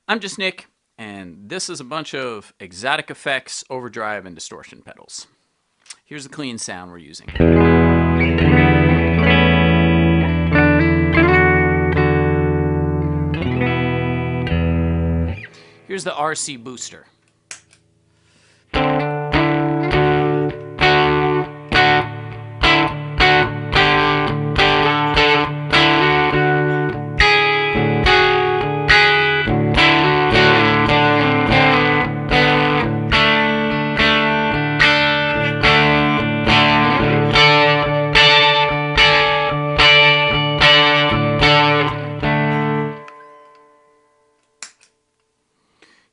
I'm just Nick, and this is a bunch of Xotic effects, overdrive, and distortion pedals. Here's the clean sound we're using. Here's the RC Booster.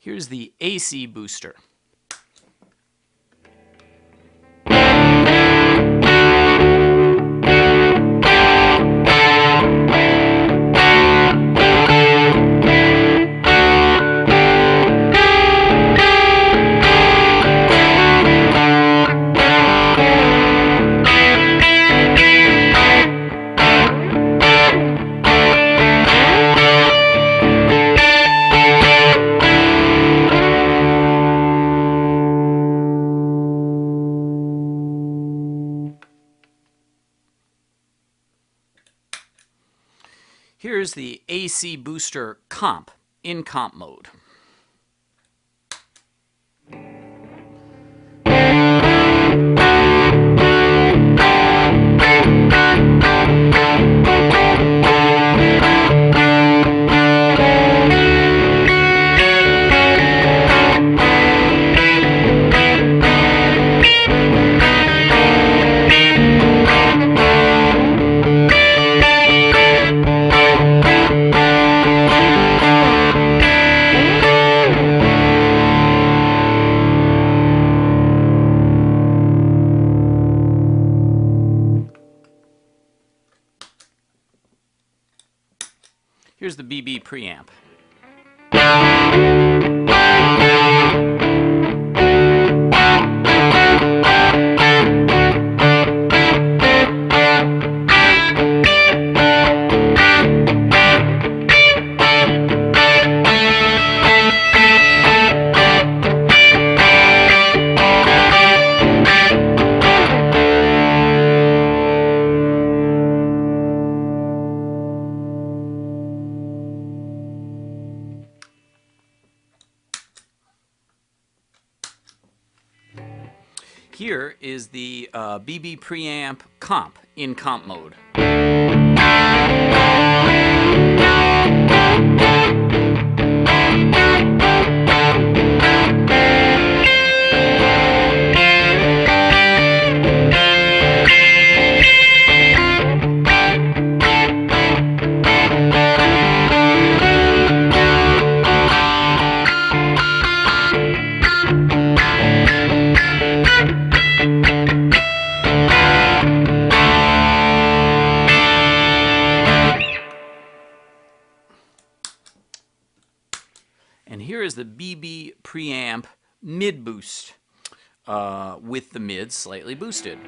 Here's the AC Booster. Here's the AC Booster Comp in comp mode. Here's the BB Preamp. Here is the BB Preamp Comp in comp mode. And here is the BB Preamp Mid Boost with the mids slightly boosted.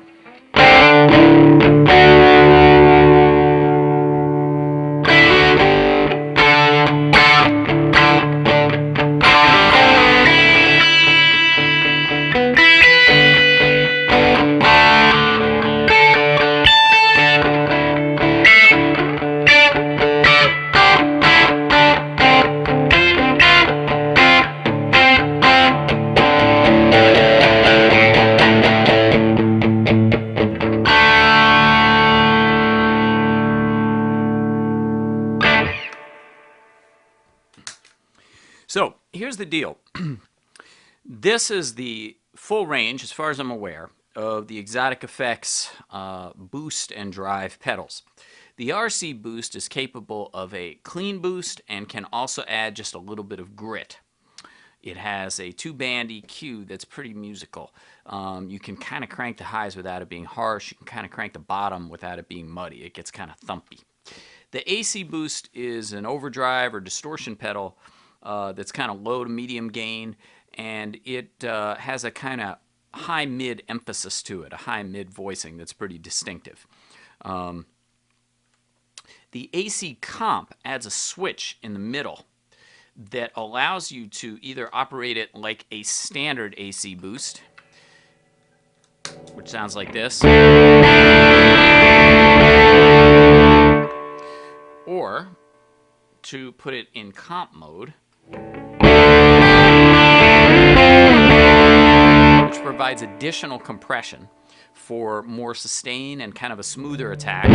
So here's the deal. This is the full range, as far as I'm aware, of the Xotic Effects boost and drive pedals. The RC Boost is capable of a clean boost and can also add just a little bit of grit. It has a 2-band EQ that's pretty musical. You can kind of crank the highs without it being harsh. You can kind of crank the bottom without it being muddy. It gets kind of thumpy. The AC Boost is an overdrive or distortion pedal that's kind of low to medium gain, and it has a kind of high mid emphasis to it, a high mid voicing that's pretty distinctive. The AC Comp adds a switch in the middle that allows you to either operate it like a standard AC boost, which sounds like this, or to put it in comp mode, which provides additional compression for more sustain and kind of a smoother attack.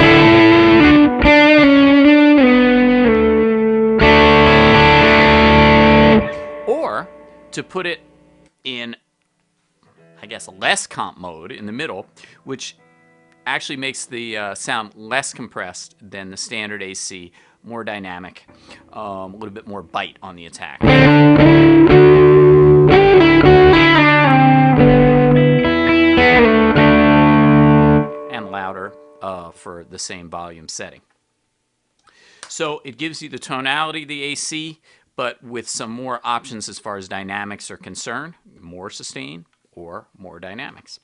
Or to put it in, I guess, less comp mode in the middle, which actually makes the sound less compressed than the standard AC, more dynamic, a little bit more bite on the attack. And louder for the same volume setting. So it gives you the tonality of the AC, but with some more options as far as dynamics are concerned, more sustain or more dynamics.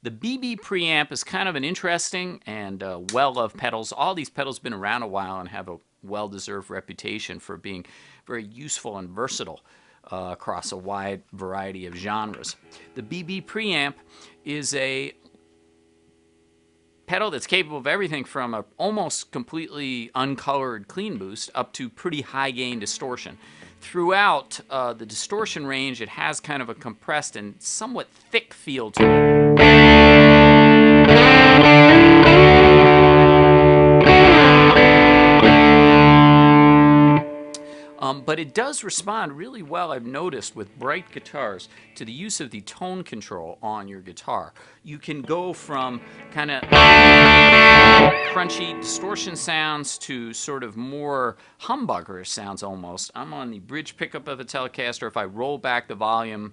The BB Preamp is kind of an interesting and well-loved pedals. All these pedals have been around a while and have a well-deserved reputation for being very useful and versatile across a wide variety of genres. The BB Preamp is a pedal that's capable of everything from a almost completely uncolored clean boost up to pretty high gain distortion. Throughout the distortion range, it has kind of a compressed and somewhat thick feel to it. But it does respond really well, I've noticed, with bright guitars to the use of the tone control on your guitar. You can go from kind of crunchy distortion sounds to sort of more humbuggerish sounds almost. I'm on the bridge pickup of a Telecaster. If I roll back the volume,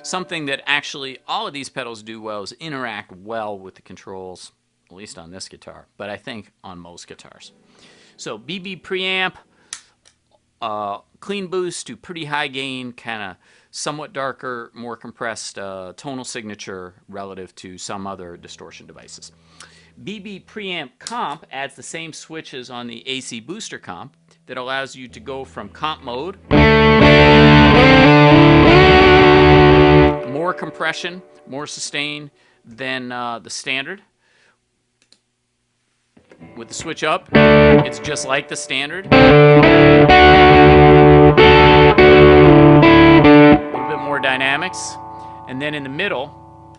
something that actually all of these pedals do well is interact well with the controls, at least on this guitar, but I think on most guitars. So BB Preamp, clean boost to pretty high gain, kind of somewhat darker, more compressed tonal signature relative to some other distortion devices. BB Preamp Comp adds the same switches on the AC Booster Comp that allows you to go from comp mode, more compression, more sustain than the standard. With the switch up, it's just like the standard. A little bit more dynamics. And then in the middle,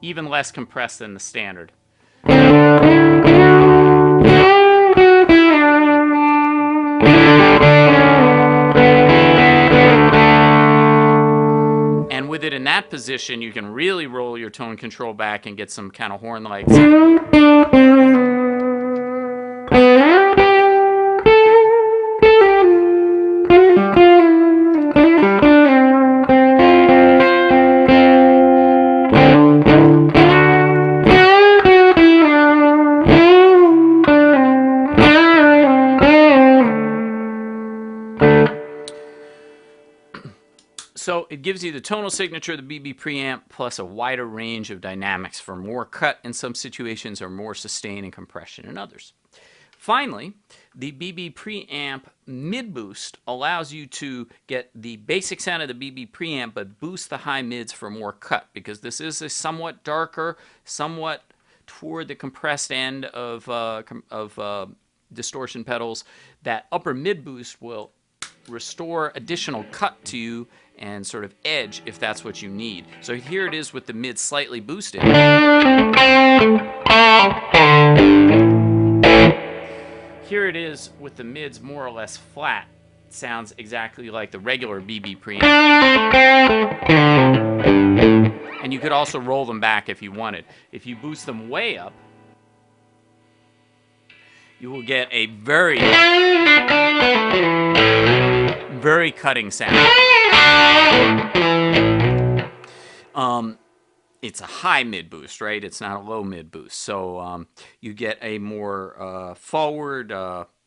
even less compressed than the standard. And with it in that position, you can really roll your tone control back and get some kind of horn-like sound. So it gives you the tonal signature of the BB Preamp plus a wider range of dynamics for more cut in some situations or more sustain and compression in others. Finally, the BB Preamp mid boost allows you to get the basic sound of the BB Preamp but boost the high mids for more cut, because this is a somewhat darker, somewhat toward the compressed end of distortion pedals. That upper mid boost will restore additional cut to you and sort of edge if that's what you need. So here it is with the mid slightly boosted. Here it is with the mids more or less flat. It sounds exactly like the regular BB Preamp. And you could also roll them back if you wanted. If you boost them way up, you will get a very cutting sound. It's a high mid boost, right? It's not a low mid boost. So you get a more forward,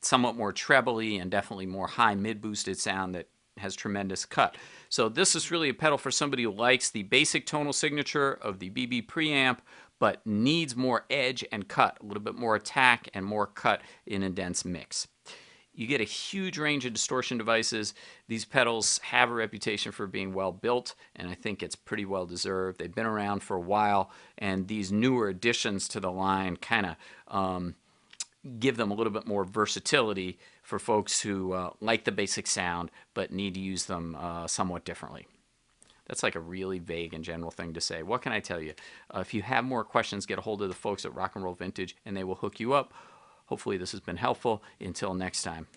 somewhat more trebly and definitely more high mid-boosted sound that has tremendous cut. So this is really a pedal for somebody who likes the basic tonal signature of the BB preamp, but needs more edge and cut, a little bit more attack and more cut in a dense mix. You get a huge range of distortion devices. These pedals have a reputation for being well built, and I think it's pretty well deserved. They've been around for a while, and these newer additions to the line kind of give them a little bit more versatility for folks who like the basic sound but need to use them somewhat differently. That's like a really vague and general thing to say. What can I tell you? If you have more questions, get a hold of the folks at Rock and Roll Vintage, and they will hook you up. Hopefully this has been helpful. Until next time.